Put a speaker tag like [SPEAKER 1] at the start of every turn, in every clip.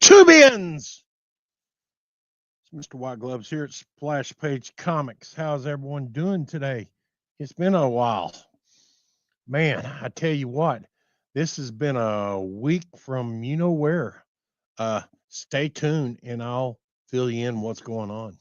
[SPEAKER 1] Tubians! It's Mr. White Gloves here at Splash Page Comics. How's everyone doing today? It's been a while. Man, I tell you what, this has been a week from you know where. Stay tuned and I'll fill you in what's going on.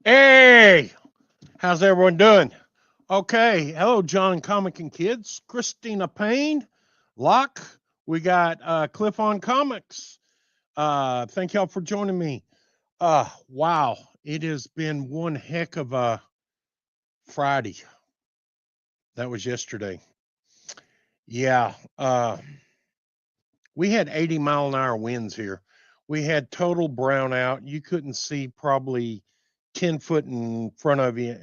[SPEAKER 1] Hey, how's everyone doing? Okay, hello, John Comic and Kids, Christina Payne, Locke. We got Cliff on Comics. Thank y'all for joining me. Wow, it has been one heck of a Friday. That was yesterday. Yeah, we had 80-mile-an-hour winds here. We had total brownout. You couldn't see probably 10 foot in front of you,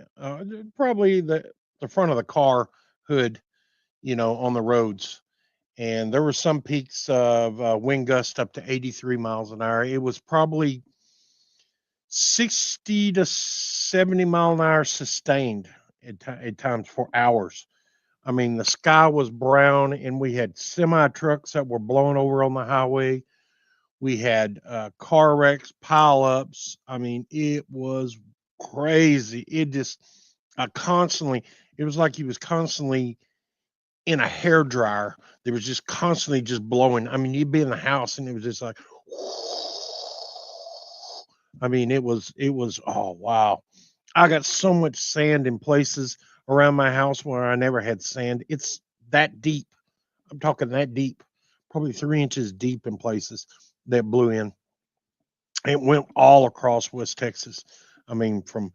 [SPEAKER 1] probably the front of the car hood, on the roads. And there were some peaks of wind gust up to 83 miles an hour. It was probably 60 to 70 mile an hour sustained at times for hours. I mean, the sky was brown, and we had semi trucks that were blowing over on the highway. We had car wrecks, pileups. I mean, it was crazy. It just it was like he was constantly in a hair dryer. There was just constantly just blowing. I mean, you'd be in the house and it was just like, I mean, oh, wow. I got so much sand in places around my house where I never had sand. It's that deep. I'm talking that deep, probably 3 inches deep in places that blew in. It went all across West Texas. I mean, from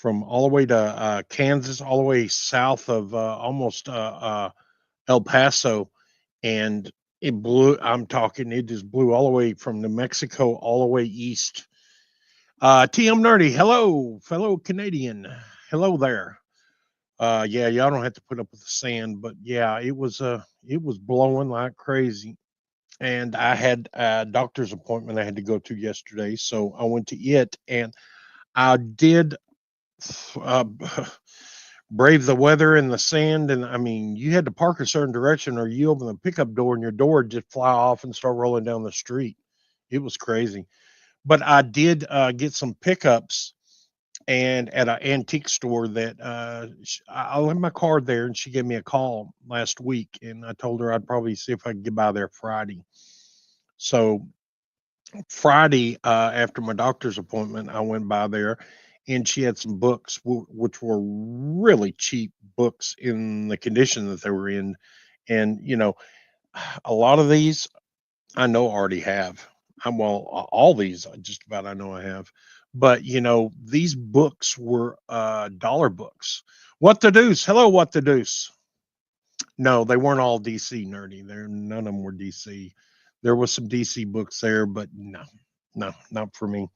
[SPEAKER 1] all the way to Kansas, all the way south of almost El Paso, and it blew. It just blew all the way from New Mexico all the way east. TM Nerdy, hello, fellow Canadian. Hello there. Yeah, y'all don't have to put up with the sand, but yeah, it was blowing like crazy. And I had a doctor's appointment I had to go to yesterday, so I went to it, and I did uh, brave the weather and the sand. And I mean, you had to park a certain direction, or you open the pickup door, and your door would just fly off and start rolling down the street. It was crazy. But I did get some pickups, and at an antique store that I left my car there, and she gave me a call last week, and I told her I'd probably see if I could get by there Friday. So Friday, after my doctor's appointment, I went by there, and she had some books, which were really cheap books in the condition that they were in. And, a lot of these I know I already have. All these just about I know I have. But, these books were dollar books. What the Deuce? Hello, What the Deuce? No, they weren't all DC nerdy. None of them were DC. There was some DC books there, but no, not for me.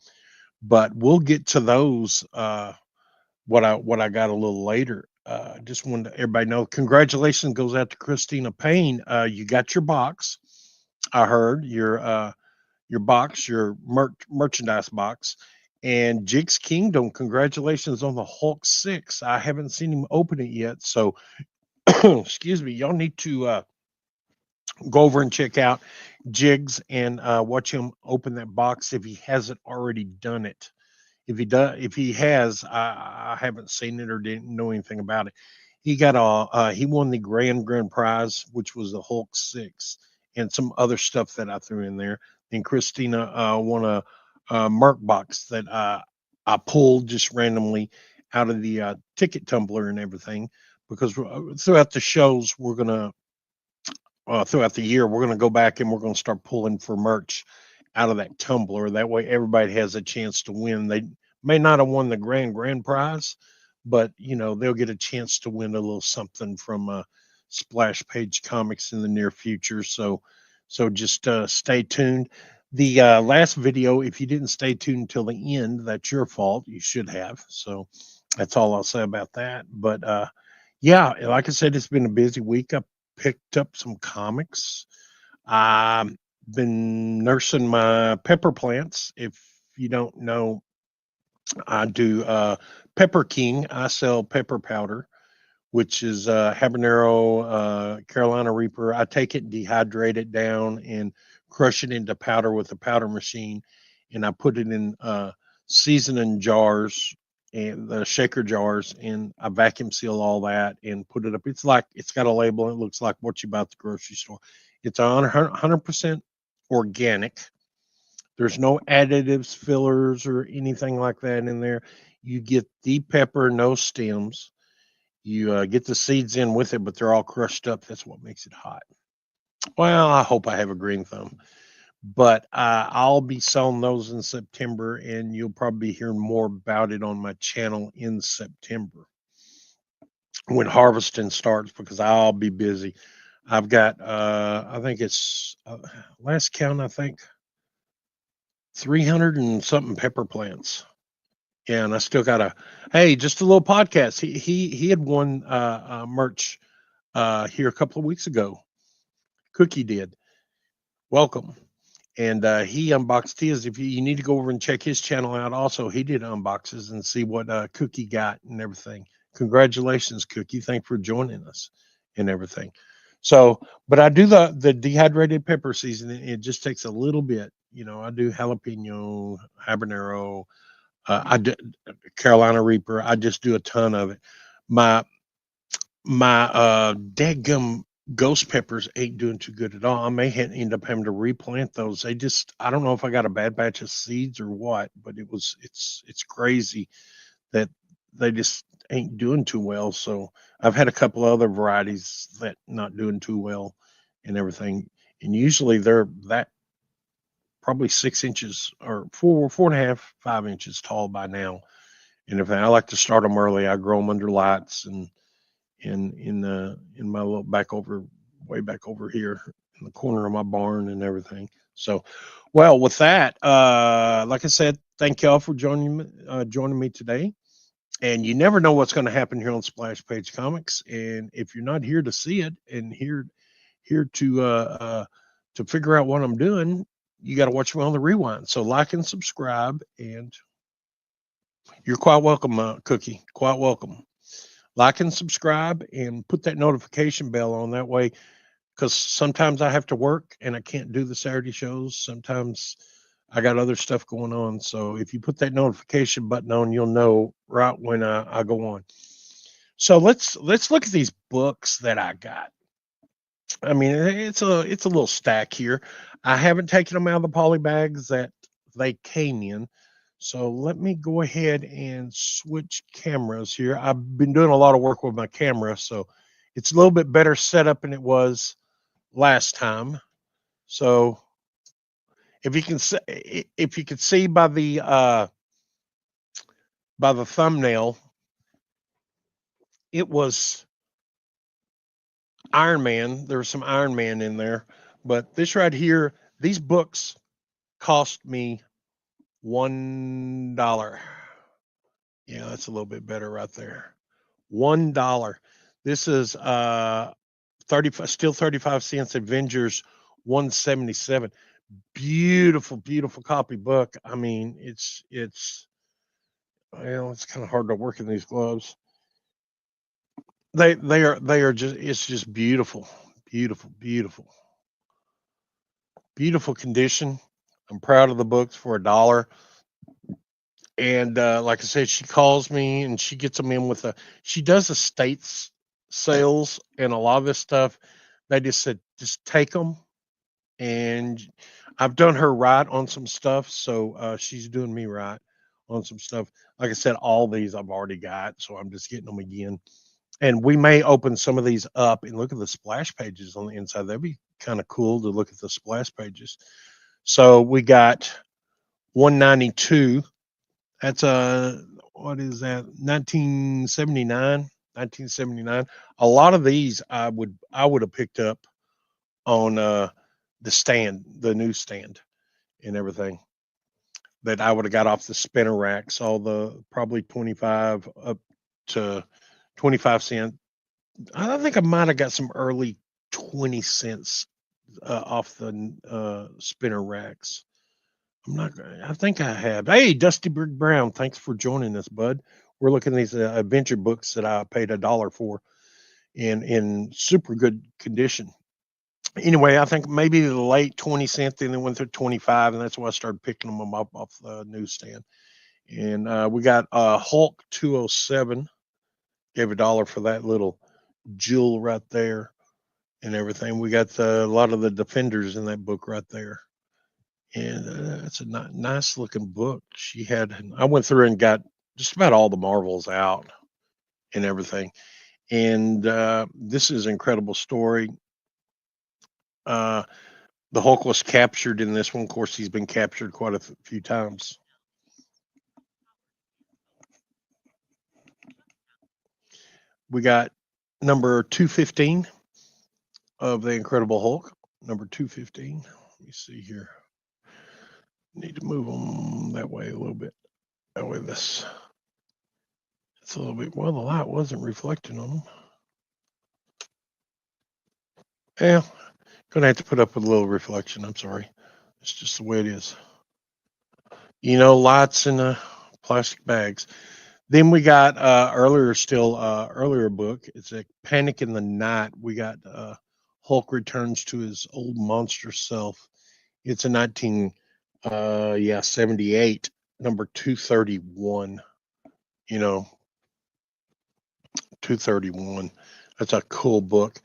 [SPEAKER 1] But we'll get to those. What I got a little later. Just wanted everybody know. Congratulations goes out to Christina Payne. You got your box. I heard your box, your merchandise box. And Jigs Kingdom, congratulations on the Hulk 6. I haven't seen him open it yet, so excuse me. Y'all need to Go over and check out Jigs and watch him open that box if he hasn't already done it. If he has, I haven't seen it or didn't know anything about it. He got he won the grand prize, which was the Hulk 6 and some other stuff that I threw in there. And Christina won a Merc box that I pulled just randomly out of the ticket tumbler and everything, because throughout the shows we're gonna throughout the year we're gonna go back and we're gonna start pulling for merch out of that tumbler. That way, everybody has a chance to win. They may not have won the grand prize, but they'll get a chance to win a little something from Splash Page Comics in the near future. So just stay tuned. The last video, if you didn't stay tuned till the end, that's your fault. You should have. So that's all I'll say about that. But yeah, like I said, it's been a busy week. I picked up some comics. I've been nursing my pepper plants. If you don't know, I do Pepper King. I sell pepper powder, which is habanero, Carolina Reaper. I take it, dehydrate it down, and crush it into powder with a powder machine, and I put it in seasoning jars and the shaker jars, and I vacuum seal all that and put it up. It's got a label. And it looks like what you buy at the grocery store. It's 100% organic. There's no additives, fillers, or anything like that in there. You get the pepper, no stems. You get the seeds in with it, but they're all crushed up. That's what makes it hot. Well, I hope I have a green thumb, but I'll be selling those in September, and you'll probably be hearing more about it on my channel in September when harvesting starts, because I'll be busy. I've got, I think it's last count, I think 300 and something pepper plants. Yeah, and I still got hey, just a little podcast. He had won merch here a couple of weeks ago. Cookie did. Welcome. And he unboxed his. If you need to go over and check his channel out, also he did unboxes and see what Cookie got and everything. Congratulations, Cookie! Thanks for joining us and everything. So, but I do the dehydrated pepper seasoning. It just takes a little bit. I do jalapeno, habanero. I do Carolina Reaper. I just do a ton of it. My dadgum ghost peppers ain't doing too good at all. I may end up having to replant those. I don't know if I got a bad batch of seeds or what, but it's crazy that they just ain't doing too well. So I've had a couple other varieties that not doing too well and everything. And usually they're that probably 6 inches or 4.5, 5 inches tall by now. And if I like to start them early, I grow them under lights and in my little way back over here in the corner of my barn and everything. So, well, with that, like I said, thank y'all for joining me today. And you never know what's going to happen here on Splash Page Comics. And if you're not here to see it and here to figure out what I'm doing, you got to watch me on the rewind. So like and subscribe, and you're quite welcome, Cookie. Quite welcome. Like and subscribe and put that notification bell on that way, because sometimes I have to work and I can't do the Saturday shows. Sometimes I got other stuff going on. So if you put that notification button on, you'll know right when I go on. So let's look at these books that I got. I mean, it's a little stack here. I haven't taken them out of the poly bags that they came in. So let me go ahead and switch cameras here. I've been doing a lot of work with my camera, so it's a little bit better set up than it was last time. So if you can see by the thumbnail, it was Iron Man. There was some Iron Man in there, but this right here, these books cost me $1. Yeah, that's a little bit better right there. $1. This is 35 cents. Avengers 177. Beautiful copy book. I mean, it's kind of hard to work in these gloves. They are just, it's just beautiful. Beautiful condition. I'm proud of the books for $1. And like I said, she calls me and she gets them in with a. She does estates sales and a lot of this stuff. They just said just take them, and I've done her right on some stuff, so she's doing me right on some stuff. Like I said, all these I've already got, so I'm just getting them again. And we may open some of these up and look at the splash pages on the inside. That'd be kind of cool to look at the splash pages. So we got 192. That's what is that? 1979. 1979. A lot of these I would have picked up on the stand, the newsstand, and everything that I would have got off the spinner racks. All the probably 25 up to 25 cent. I think I might have got some early 20 cents off the spinner racks. I'm not. I think I have. Hey, Dusty Bird Brown, thanks for joining us, bud. We're looking at these adventure books that I paid $1 for, in super good condition. Anyway, I think maybe the late 20 cents, then they went to 25, and that's why I started picking them up off the newsstand. And we got Hulk 207. Gave $1 for that little jewel right there and everything. We got a lot of the defenders in that book right there. And it's a nice looking book. She had, I went through and got just about all the Marvels out and everything. And this is an incredible story. Uh, the Hulk was captured in this one. Of course, he's been captured quite a few times. We got number 215 of the Incredible Hulk. Number 215. Let me see here. Need to move them that way a little bit. That way, this. It's a little bit. Well, the light wasn't reflecting on them. Yeah, gonna have to put up with a little reflection. I'm sorry. It's just the way it is. Lights in plastic bags. Then we got earlier book. It's a Panic in the Night. We got Hulk returns to his old monster self. It's a 78, number 231. You know, 231. That's a cool book.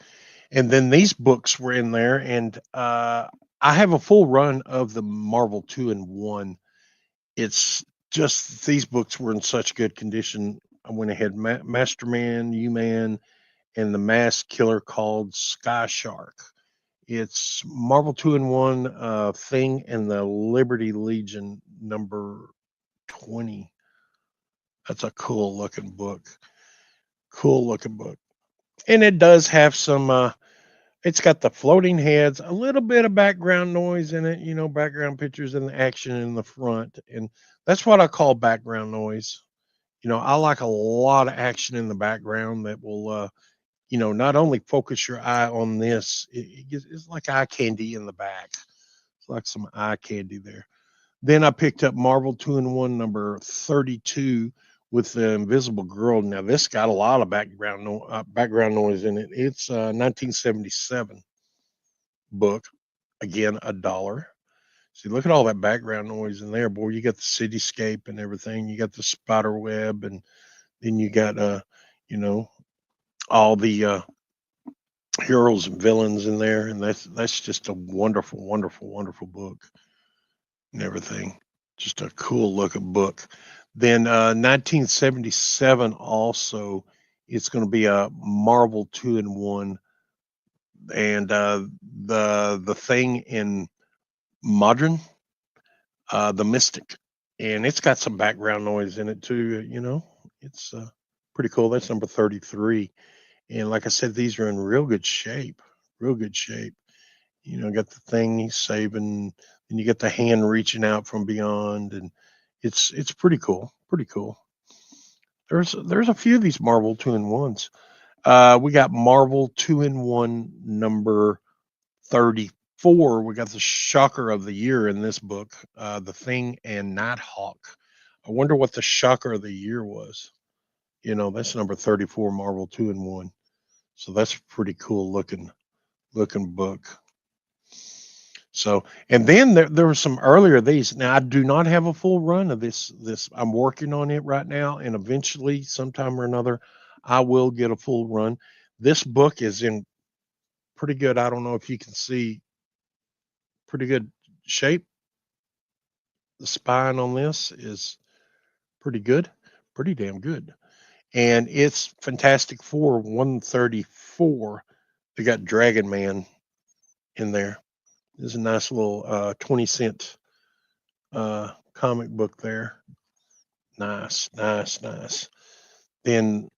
[SPEAKER 1] And then these books were in there, and I have a full run of the Marvel 2-in-1. It's just these books were in such good condition. I went ahead, Masterman, U-Man, and the Mask Killer called Sky Shark. It's Marvel 2-in-1, Thing, and the Liberty Legion number 20. That's a cool looking book. Cool looking book. And it does have some it's got the floating heads, a little bit of background noise in it, background pictures and the action in the front. And that's what I call background noise. I like a lot of action in the background that will, not only focus your eye on this, it's like eye candy in the back. It's like some eye candy there. Then I picked up Marvel 2-in-1 number 32 with the Invisible Girl. Now this got a lot of background noise in it. It's 1977 book. Again, $1. See, look at all that background noise in there, boy. You got the cityscape and everything. You got the spider web, and then you got you know, all the heroes and villains in there, and that's just a wonderful, wonderful, wonderful book and everything. Just a cool looking book. Then 1977 also, it's going to be a Marvel 2-in-1, and the thing in modern, the Mystic, and it's got some background noise in it too. It's pretty cool. That's number 33, and like I said, these are in real good shape. Real good shape. Got the thing he's saving, and you get the hand reaching out from beyond, and it's pretty cool. Pretty cool. There's a few of these Marvel 2-in-1s. We got Marvel 2-in-1 number 34. We got the shocker of the year in this book, The Thing and Nighthawk. I wonder what the shocker of the year was. That's number 34, Marvel 2-in-1. So that's a pretty cool looking book. So, and then there were some earlier these. Now I do not have a full run of this. I'm working on it right now, and eventually, sometime or another, I will get a full run. This book is in pretty good. I don't know if you can see pretty good shape. The spine on this is pretty good, pretty damn good. And it's Fantastic Four 134. They got Dragon Man in there. There's a nice little 20-cent comic book there. Nice, nice, nice. Then,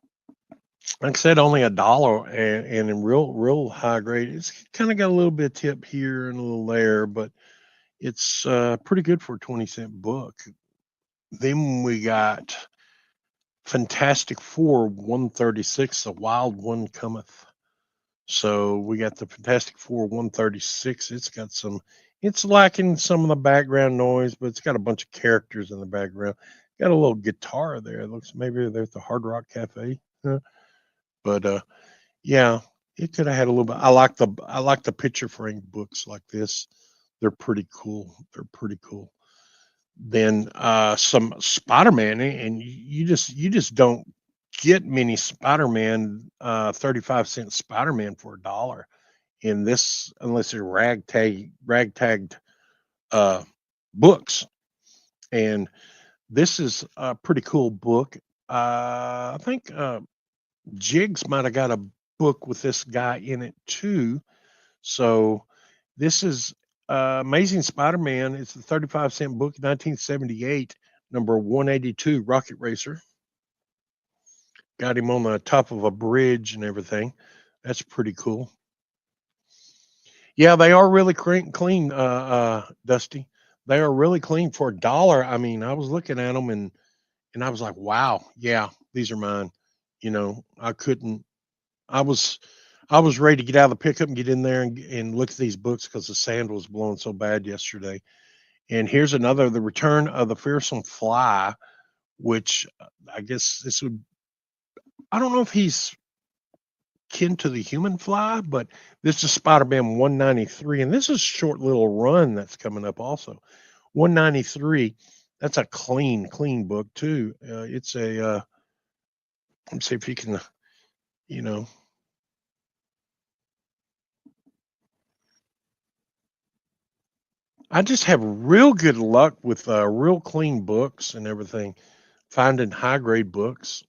[SPEAKER 1] like I said, only $1 and in real high grade. It's kind of got a little bit of tip here and a little there, but it's pretty good for a 20-cent book. Then we got Fantastic Four 136, The Wild One Cometh. So we got the Fantastic Four 136. It's lacking some of the background noise, but it's got a bunch of characters in the background. Got a little guitar there. It looks maybe they're at the Hard Rock Cafe. But yeah, it could have had a little bit. I like the picture frame books like this. They're pretty cool. They're pretty cool. Then some Spider-Man, and you just don't get many Spider-Man 35-cent Spider-Man for $1 in this unless they're ragtagged uh books. And this is a pretty cool book. I think Jigs might have got a book with this guy in it too. So this is Amazing Spider-Man. It's a 35-cent book, 1978, number 182, Rocket Racer. Got him on the top of a bridge and everything. That's pretty cool. Yeah, they are really clean, Dusty. They are really clean for $1. I mean, I was looking at them and I was like, wow, yeah, these are mine. I couldn't. I was I was ready to get out of the pickup and get in there and look at these books because the sand was blowing so bad yesterday. And here's another, The Return of the Fearsome Fly, which I guess this would. I don't know if he's kin to the human fly, but this is Spider-Man 193, and this is a short little run that's coming up also. 193, that's a clean book too. It's a let's see if you can, you know, I just have real good luck with real clean books and everything. Finding high grade books,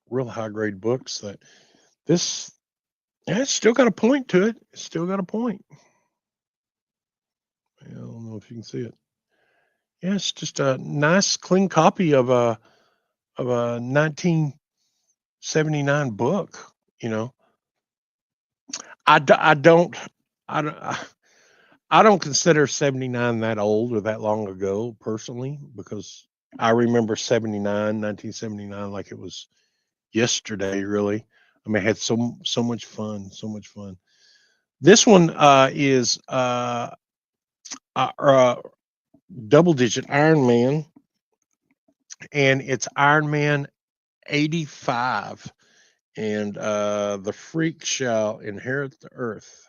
[SPEAKER 1] real high grade books that this, yeah, it's still got a point to it. It's still got a point. I don't know if you can see it. Yeah, it's just a nice clean copy of a 1979 book. You know, I don't I don't I don't consider 79 that old or that long ago personally because I remember 1979 like it was yesterday. Really, I mean, I had so much fun, so much fun. This one is uh, uh, double digit Iron Man, and it's Iron Man 85, and the freak shall inherit the earth.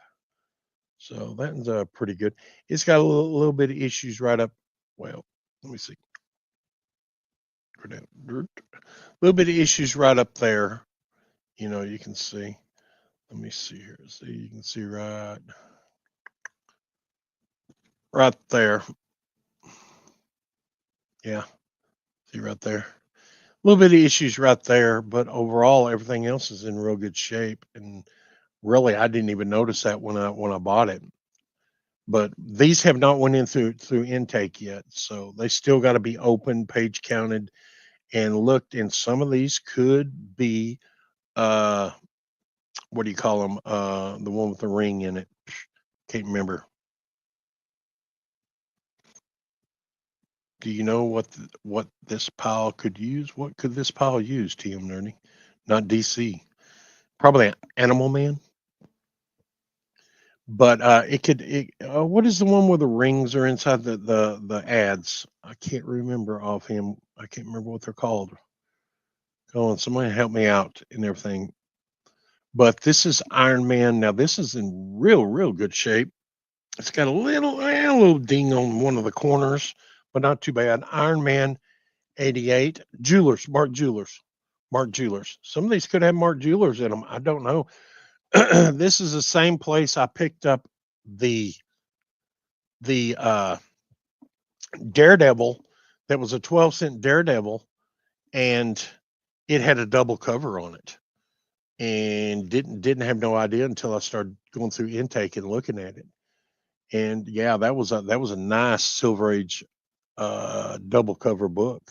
[SPEAKER 1] So that's pretty good. It's got a little bit of issues right up. Well, let me see. Go down. A little bit of issues right up there. You can see. Let me see here. See, you can see right there. Yeah, see right there. A little bit of issues right there, but overall everything else is in real good shape. And really, I didn't even notice that when I bought it. But these have not went in through intake yet, so they still got to be open, page counted, and looked. And some of these could be uh, what do you call them? The one with the ring in it. Can't remember. Do you know what this pile could use? What could this pile use, TM Nerdy? Not DC. Probably Animal Man. But what is the one where the rings are inside the ads? I can't remember offhand. I can't remember what they're called. Go on, somebody help me out and everything. But this is Iron Man. Now this is in real good shape. It's got a little ding on one of the corners, but not too bad. Iron Man 88. Jewelers, Mark Jewelers. Mark Jewelers. Some of these could have Mark Jewelers in them. I don't know. This is the same place I picked up the the Daredevil that was a 12-cent Daredevil, and it had a double cover on it. And didn't have no idea until I started going through intake and looking at it. And yeah, that was a nice Silver Age double cover book.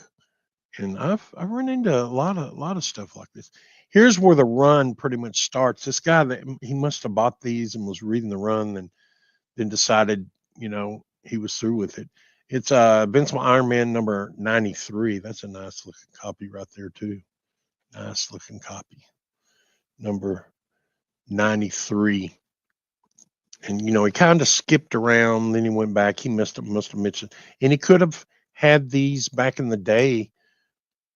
[SPEAKER 1] And I've run into a lot of stuff like this. Here's where the run pretty much starts. This guy that he must have bought these and was reading the run and then decided, he was through with it. It's Invincible Iron Man number 93. That's a nice looking copy right there too. Nice looking copy. Number 93. And he kind of skipped around, then he went back. He must have mentioned, and he could have had these back in the day.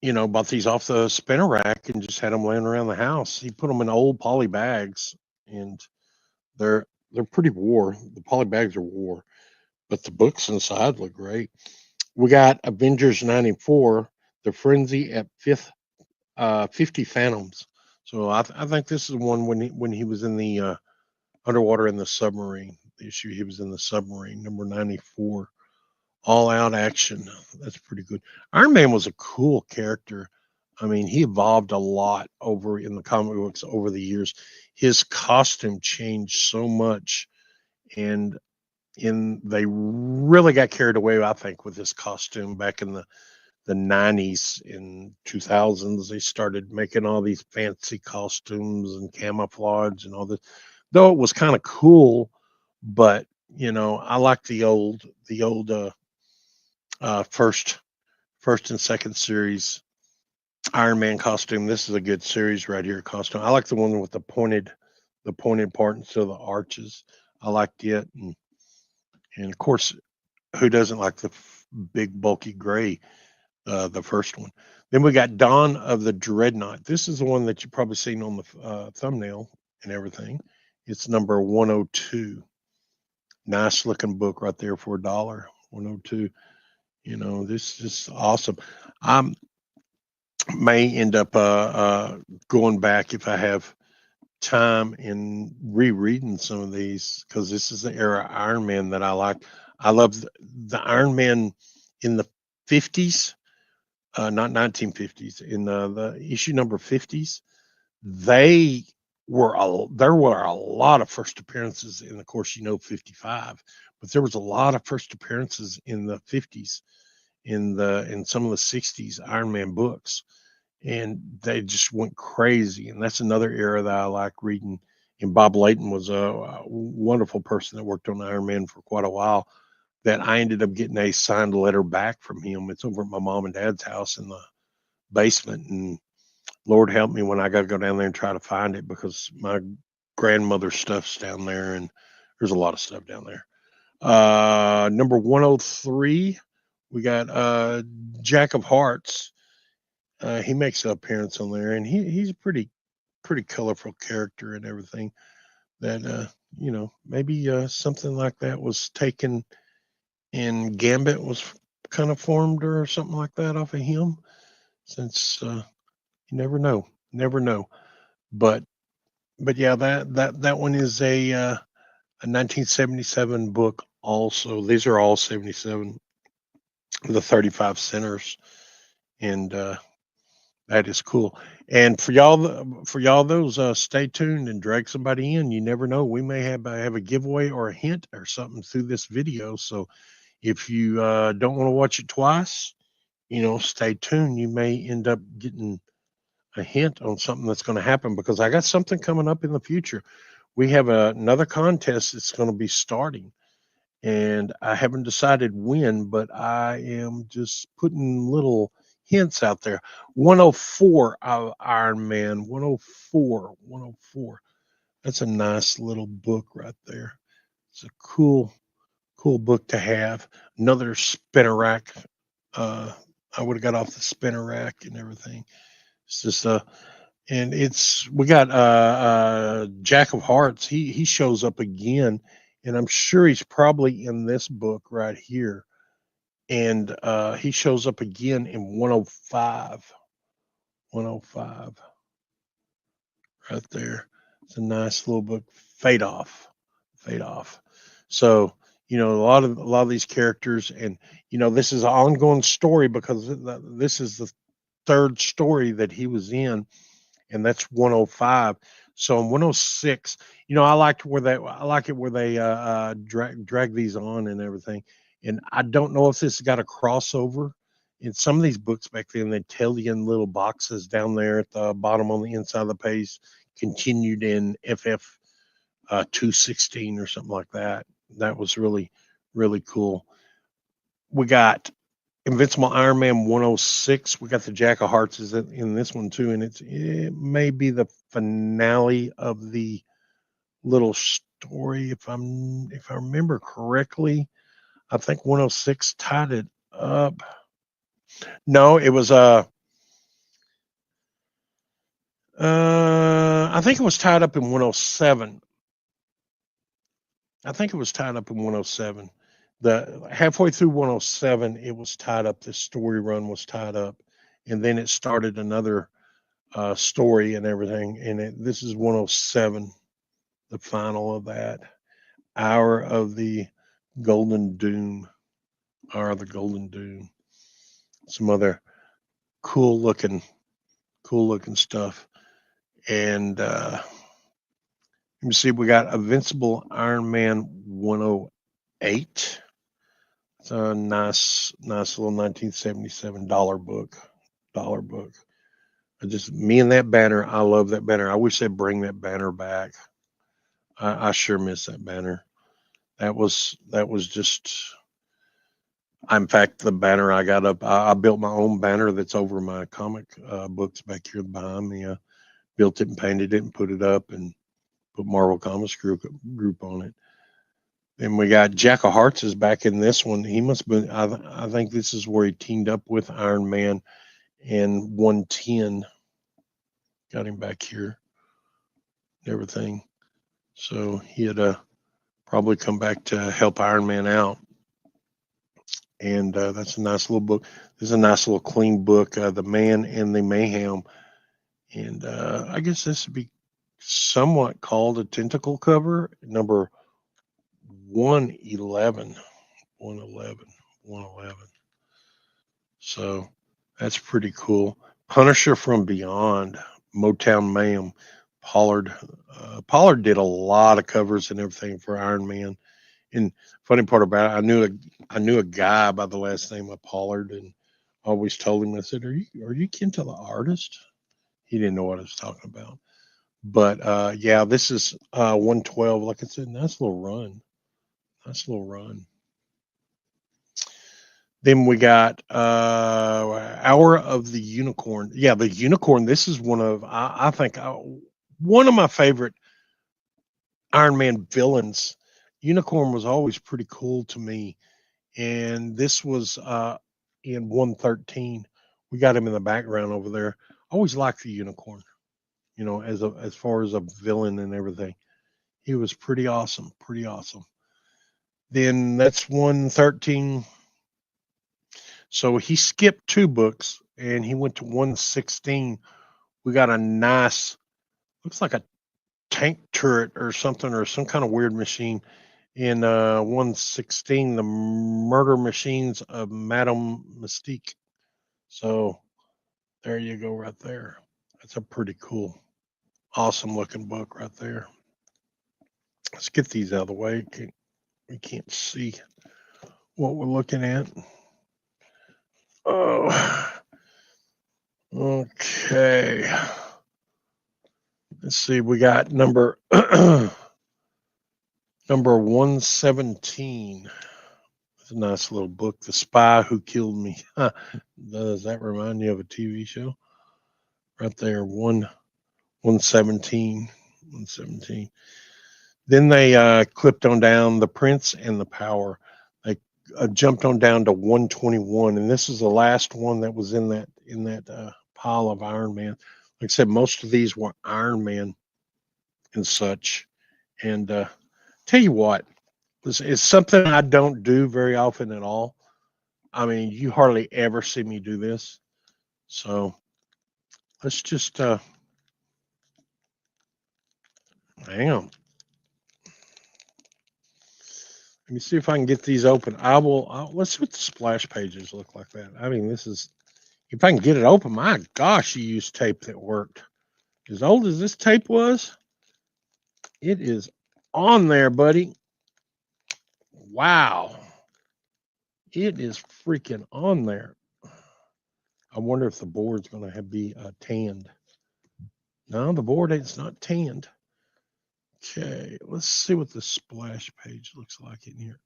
[SPEAKER 1] Bought these off the spinner rack and just had them laying around the house. He put them in old poly bags, and they're pretty wore. The poly bags are wore, but the books inside look great. We got Avengers 94, The Frenzy at 50 Phantoms. So I think this is one when he was in the underwater in the submarine. The issue he was in the submarine, number 94. All out action. That's pretty good. Iron Man was a cool character. I mean, he evolved a lot over in the comic books over the years. His costume changed so much, and they really got carried away, I think, with his costume back in the 90s and 2000s. They started making all these fancy costumes and camouflage and all this. Though it was kind of cool, but I like the old first and second series Iron Man costume. This is a good series right here costume. I like the one with the pointed part instead of the arches. I liked it, and of course, who doesn't like the big bulky gray, the first one. Then we got Dawn of the Dreadnought. This is the one that you've probably seen on the thumbnail and everything. It's number 102. Nice looking book right there for $1. 102. This is awesome. I may end up going back if I have time and rereading some of these, because this is the era Iron Man that I like. I love the Iron Man in the 50s, not 1950s, in the issue number 50s. There were a lot of first appearances, and of course 55, but there was a lot of first appearances in the 50s, in some of the 60s Iron Man books, and they just went crazy. And that's another era that I like reading. And Bob Layton was a wonderful person that worked on Iron Man for quite a while, that I ended up getting a signed letter back from him. It's over at my mom and dad's house in the basement, and Lord help me when I got to go down there and try to find it, because my grandmother's stuff's down there, and there's a lot of stuff down there. Number 103, we got Jack of Hearts. He makes an appearance on there, and he's a pretty colorful character and everything. That maybe something like that was taken, and Gambit was kind of formed or something like that off of him. Since you never know. But yeah, that one is a 1977 book. Also, these are all 77. The 35 centers, and that is cool. And for y'all those, stay tuned and drag somebody in. You never know, we may have a giveaway or a hint or something through this video. So if you don't want to watch it twice, stay tuned. You may end up getting a hint on something that's going to happen, because I got something coming up in the future. We have another contest that's going to be starting, and I haven't decided when, but I am just putting little hints out there. 104 of Iron Man, 104, 104. That's a nice little book right there. It's a cool book to have. Another spinner rack. I would have got off the spinner rack and everything. It's just and we got Jack of Hearts. He shows up again and I'm sure he's probably in this book right here. And he shows up again in 105. 105 right there. It's a nice little book. Fade off. Fade off. So, a lot of these characters, and this is an ongoing story because this is the third story that he was in, and that's 105. So in 106, I like it where they drag these on and everything. And I don't know if this got a crossover. In some of these books back then, they tell you in little boxes down there at the bottom on the inside of the page, continued in FF 216 or something like that. That was really, really cool. We got Invincible Iron Man 106. We got the Jack of Hearts is in this one too, and it may be the finale of the little story if I remember correctly. I think 106 tied it up. No, it was I think it was tied up in 107. I think it was tied up in 107. The halfway through 107, it was tied up. This story run was tied up, and then it started another story and everything. And this is 107, the final of that Hour of the Golden Doom, Hour of the Golden Doom. Some other cool looking stuff. And let me see, we got Invincible Iron Man 108. It's a nice little 1977 dollar book. Me and that banner. I love that banner. I wish they'd bring that banner back. I sure miss that banner. That was just. In fact, the banner I got up, I built my own banner that's over my comic books back here behind me. I built it and painted it and put it up and put Marvel Comics group on it. And we got Jack of Hearts is back in this one. He must be. I think this is where he teamed up with Iron Man in 110. Got him back here and everything. So he had probably come back to help Iron Man out. And that's a nice little book. This is a nice little clean book, The Man and the Mayhem. And I guess this would be somewhat called a tentacle cover, number 111. 111. So that's pretty cool. Punisher from Beyond, Motown Mayhem. Pollard did a lot of covers and everything for Iron Man. And funny part about it, I knew a guy by the last name of Pollard, and I always told him, I said, "Are you kin to the artist?" He didn't know what I was talking about. But yeah, this is 112. Like I said, nice little run. Then we got Hour of the Unicorn. Yeah, the Unicorn. This is I think one of my favorite Iron Man villains. Unicorn was always pretty cool to me, and this was in 113. We got him in the background over there. Always liked the Unicorn. As far as a villain and everything, he was pretty awesome. Then that's 113. So he skipped 2 books and he went to 116. We got a nice, looks like a tank turret or something, or some kind of weird machine in 116, the Murder Machines of Madame Mystique. So there you go right there. That's a pretty cool, awesome looking book right there. Let's get these out of the way. We can't see what we're looking at. Oh, okay. Let's see. We got number 117. It's a nice little book. The Spy Who Killed Me. Does that remind you of a TV show? Right there, 117. 117. Then they clipped on down The Prince and the Power. They jumped on down to 121, and this is the last one that was in that pile of Iron Man. Like I said, most of these were Iron Man and such. And tell you what, This is something I don't do very often at all. I mean, you hardly ever see me do this. So let's just hang on. Let me see if I can get these open. Let's see what the splash pages look like that. I mean, this is, if I can get it open, my gosh, you used tape that worked. As old as this tape was, it is on there, buddy. Wow. It is freaking on there. I wonder if the board's going to be tanned. No, the board is not tanned. Okay, let's see what the splash page looks like in here.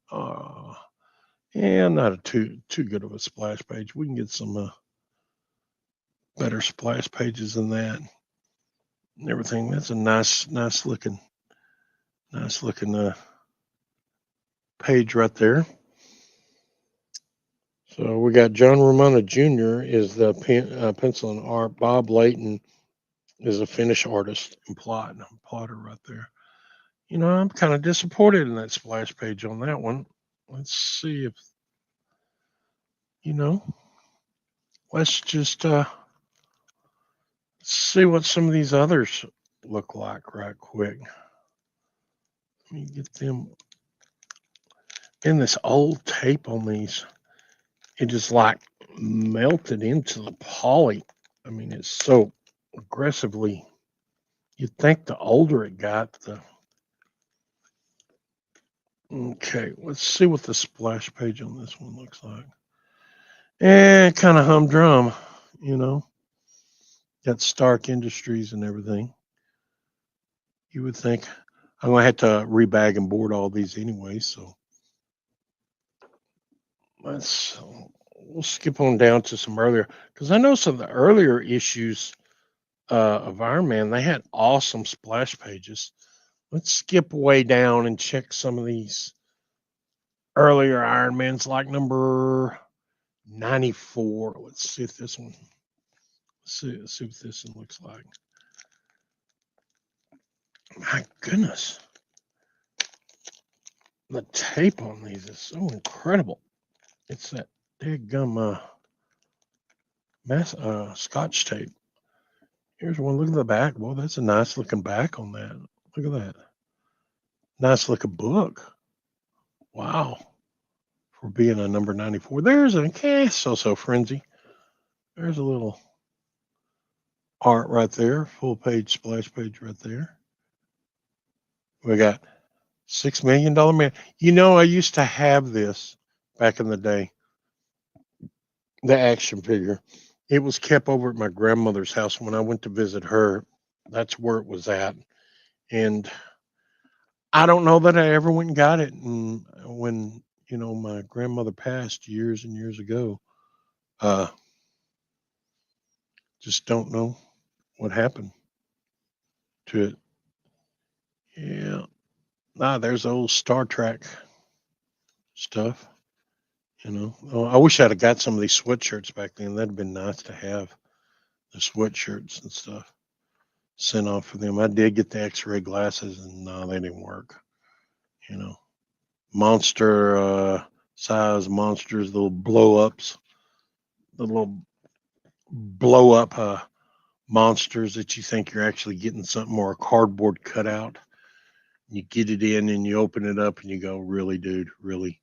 [SPEAKER 1] Yeah, not a too good of a splash page. We can get some better splash pages than that. And everything. That's a nice looking page right there. So we got John Romano Jr. is the pencil and art. Bob Layton is a finish artist and plotter right there. You know, I'm kind of disappointed in that splash page on that one. Let's see if, you know, let's just see what some of these others look like right quick. Let me get them in this old tape on these. It just like melted into the poly. I mean, it's so aggressively. You'd think the older it got, the okay. Let's see what the splash page on this one looks like. And kind of humdrum, you know. Got Stark Industries and everything. You would think I'm gonna have to rebag and board all these anyway. So let's we'll skip on down to some earlier because I know some of the earlier issues of Iron Man they had awesome splash pages. Let's skip way down and check some of these earlier Iron Mans, like number 94. Let's see if this one. Let's see what this one looks like. My goodness, the tape on these is so incredible. It's that big Scotch tape. Here's one. Look at the back. Boy, that's a nice looking back on that. Look at that. Nice looking book. Wow. For being a number 94. There's a so frenzy. There's a little art right there. Full page splash page right there. We got $6 million man. You know, I used to have this back in the day. The action figure. It was kept over at my grandmother's house when I went to visit her. That's where it was at. And I don't know that I ever went and got it. And when, you know, my grandmother passed years and years ago, uh, just don't know what happened to it. Yeah. There's old Star Trek stuff, you know. Oh, I wish I'd have got some of these sweatshirts back then. That'd have been nice to have the sweatshirts and stuff sent off for them. I did get the X-ray glasses, and no, they didn't work. You know, monster size monsters, little blow ups, the little blow up monsters that you think you're actually getting something or a cardboard cutout. You get it in and you open it up and you go, really, dude, really,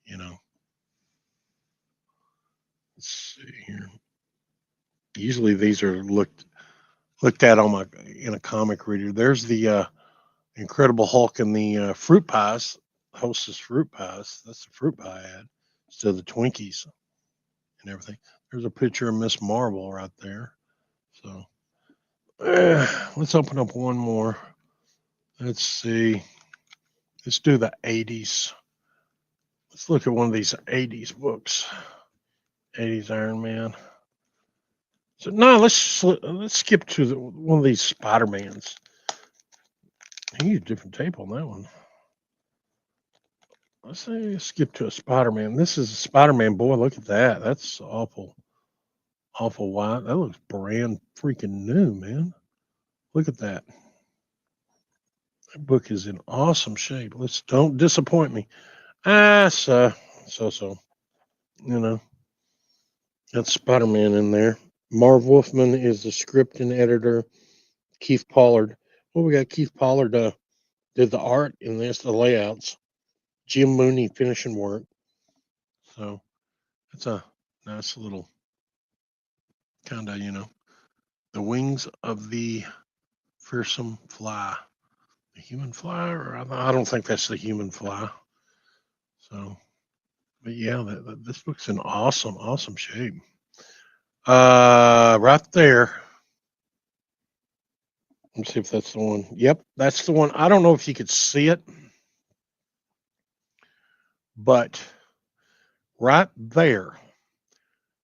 [SPEAKER 1] you know. Let's see here. Usually these are looked at on my in a comic reader. There's the Incredible Hulk and the fruit pies, Hostess fruit pies. That's the fruit pie ad instead of the Twinkies and everything. There's a picture of Miss Marvel right there. So let's open up one more. Let's see. Let's do the 80s. Let's look at one of these 80s books. 80s Iron Man. So no, let's skip to one of these Spider-Mans. He used different tape on that one. Let's say skip to a Spider-Man. This is a Spider-Man. Boy, look at that. That's awful white. That looks brand freaking new, man. Look at that. That book is in awesome shape. Let's don't disappoint me. So. You know, that's Spider-Man in there. Marv Wolfman is the script and editor. Keith Pollard. Well, we got Keith Pollard did the art in this, the layouts. Jim Mooney finishing work. So it's a nice little kind of, the wings of the fearsome fly. The human fly, or I don't think that's the human fly. So, but yeah, this book's in awesome shape. Right there. Let's see if that's the one. Yep, that's the one. I don't know if you could see it, but right there,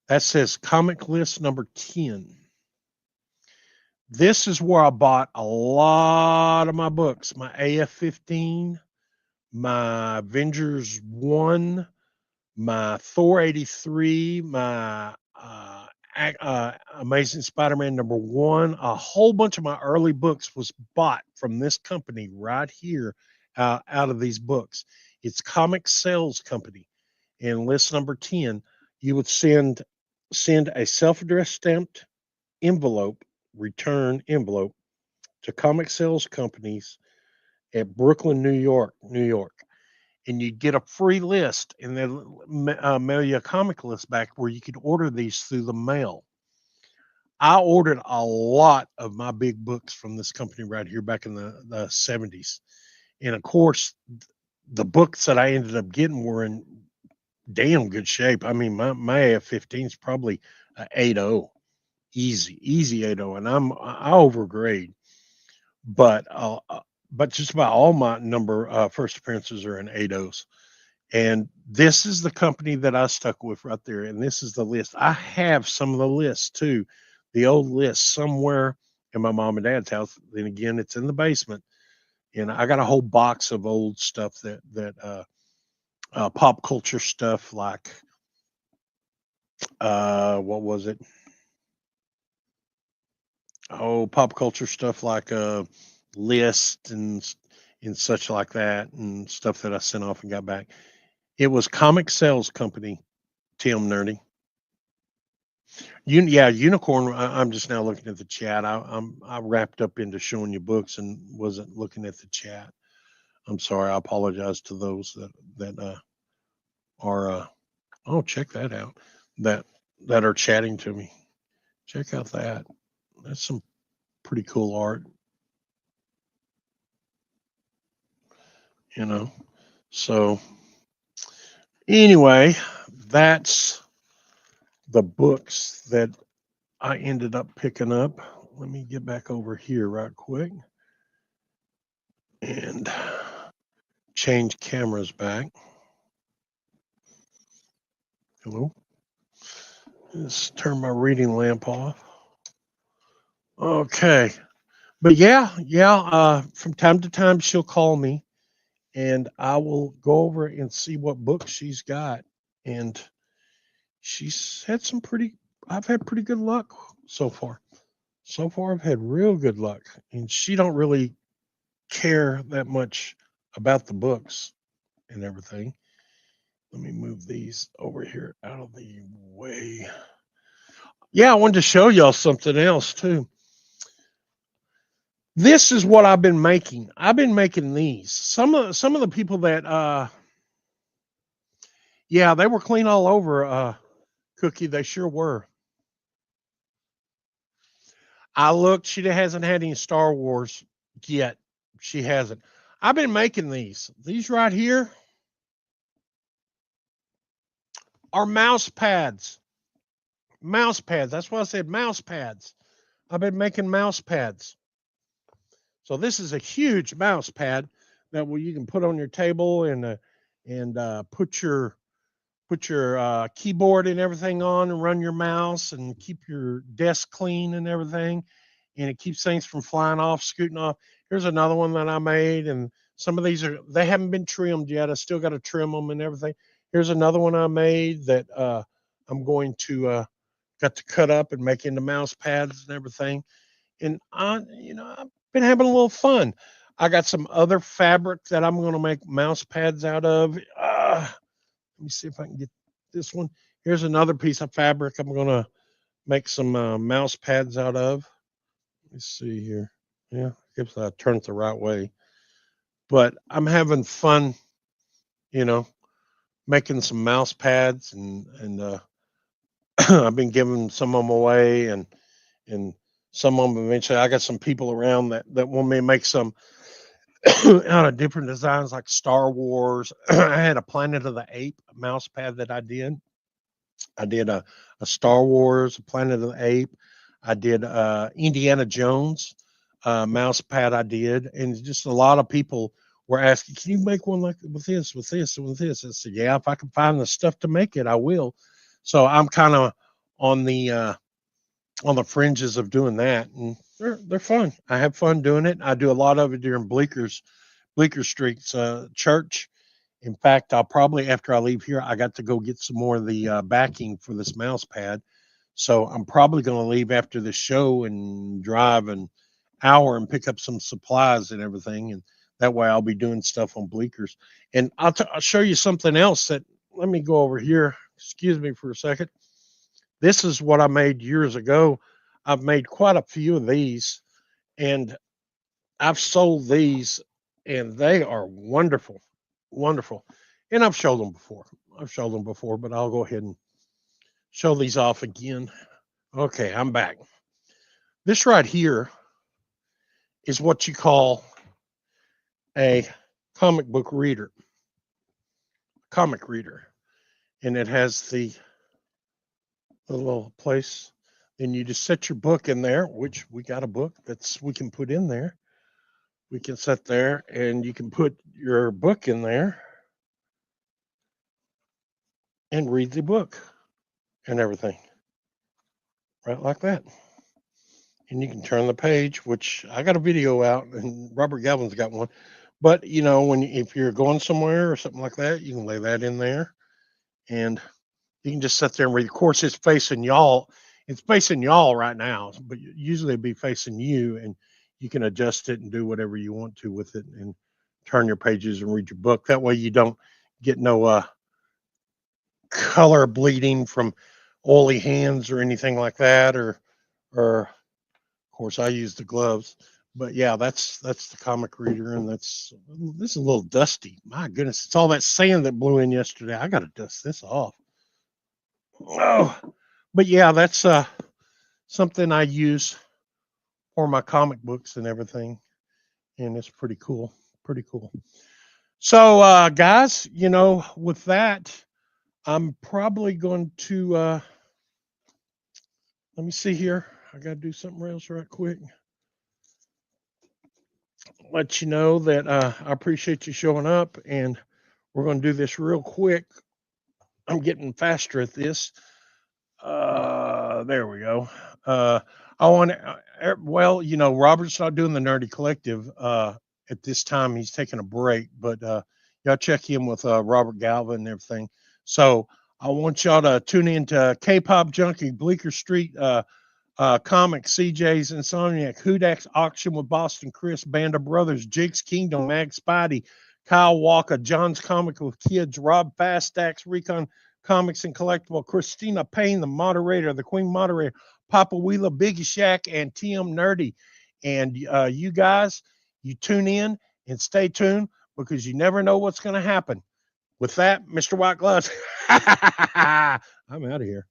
[SPEAKER 1] that says comic list number 10. This is where I bought a lot of my books, my AF-15, my Avengers 1, my Thor 83, my Amazing Spider-Man number 1. A whole bunch of my early books was bought from this company right here out of these books. It's Comic Sales Company. And list number 10, you would send a self-addressed stamped envelope, return envelope, to Comic Sales Companies at Brooklyn, New York, and you'd get a free list, and then mail you a comic list back where you could order these through the mail. I ordered a lot of my big books from this company right here back in the 70s. And of course, the books that I ended up getting were in damn good shape. I mean, my AF-15 is probably an 8.0, easy 8.0, and I overgrade, but just about all my first appearances are in 8.0s. And this is the company that I stuck with right there. And this is the list. I have some of the lists too, the old list somewhere in my mom and dad's house. Then again, it's in the basement. And I got a whole box of old stuff that pop culture stuff like what was it? Oh, pop culture stuff like list and such like that, and stuff that I sent off and got back. It was Comic Sales Company, Tim Nerdy. Yeah, Unicorn. I'm just now looking at the chat. I wrapped up into showing you books and wasn't looking at the chat. I'm sorry. I apologize to those that are. Oh, check that out. That are chatting to me. Check out that. That's some pretty cool art. So anyway, that's the books that I ended up picking up. Let me get back over here right quick and change cameras back. Hello. Let's turn my reading lamp off. Okay. But yeah. From time to time, she'll call me and I will go over and see what books she's got. And she's had I've had pretty good luck so far. So far, I've had real good luck. And she don't really care that much about the books and everything. Let me move these over here out of the way. Yeah, I wanted to show y'all something else too. This is what I've been making. I've been making these. Some of the people that yeah, they were clean all over Cookie. They sure were. I looked, she hasn't had any Star Wars yet. She hasn't. I've been making these. These right here are mouse pads. Mouse pads. That's why I said mouse pads. I've been making mouse pads. So this is a huge mouse pad that you can put on your table and put your keyboard and everything on and run your mouse and keep your desk clean and everything. And it keeps things from flying off, scooting off. Here's another one that I made, and some of these they haven't been trimmed yet. I still got to trim them and everything. Here's another one I made that I'm going to got to cut up and make into mouse pads and everything. And I've been having a little fun. I got some other fabric that I'm going to make mouse pads out of. Let me see if I can get this one. Here's another piece of fabric I'm going to make some mouse pads out of. Let's see here. Yeah, if I turn it the right way. But I'm having fun, you know, making some mouse pads, and I've been giving some of them away, and some of them eventually. I got some people around that want me to make some out of different designs like Star Wars. I had a Planet of the Ape mouse pad that I did. I did a Star Wars, a Planet of the Ape. I did Indiana Jones mouse pad I did, and just a lot of people were asking, "Can you make one like with this, with this, and with this?" I said, "Yeah, if I can find the stuff to make it, I will." So I'm kind of on the fringes of doing that, and they're fun. I have fun doing it. I do a lot of it during Bleecker Street's church. In fact, I'll probably, after I leave here, I got to go get some more of the backing for this mouse pad. So I'm probably going to leave after the show and drive an hour and pick up some supplies and everything. And that way I'll be doing stuff on Bleeckers. And I'll show you something else that, let me go over here. Excuse me for a second. This is what I made years ago. I've made quite a few of these, and I've sold these, and they are wonderful, wonderful. And I've showed them before. But I'll go ahead and show these off again. Okay, I'm back. This right here is what you call a comic book reader. And it has the little place. And you just set your book in there, which we got a book that's we can put in there. We can set there, and you can put your book in there and read the book and everything. Right like that. And you can turn the page, which I got a video out, and Robert Galvin's got one. But if you're going somewhere or something like that, you can lay that in there, and you can just sit there and read. Of course, it's facing y'all. It's facing y'all right now, but usually it'd be facing you, and you can adjust it and do whatever you want to with it, and turn your pages and read your book. That way, you don't get no color bleeding from oily hands or anything like that, or of course I use the gloves. But yeah, that's the comic reader, and this is a little dusty. My goodness, it's all that sand that blew in yesterday. I got to dust this off. Oh, but yeah, that's something I use for my comic books and everything, and it's pretty cool. So guys, with that, I'm probably going to let me see here. I got to do something else right quick. Let you know that I appreciate you showing up, and we're going to do this real quick. I'm getting faster at this. There we go. I want to, Robert's not doing the Nerdy Collective at this time. He's taking a break, but y'all check in with Robert Galvin and everything. So I want y'all to tune in to K-Pop Junkie, Bleecker Street Comics, CJ's Insomniac, Hudak's Auction with Boston Chris, Band of Brothers, Jake's Kingdom, Mag Spidey, Kyle Walker, John's Comic with Kids, Rob Fastax, Recon Comics and Collectible, Christina Payne, the moderator, the Queen moderator, Papa Wheeler, Biggie Shack, and TM Nerdy. And you guys, you tune in and stay tuned, because you never know what's going to happen. With that, Mr. White Gloves, I'm out of here.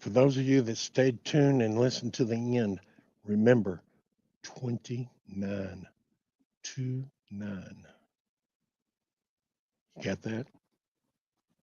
[SPEAKER 1] For those of you that stayed tuned and listened to the end, remember 2929. Got that?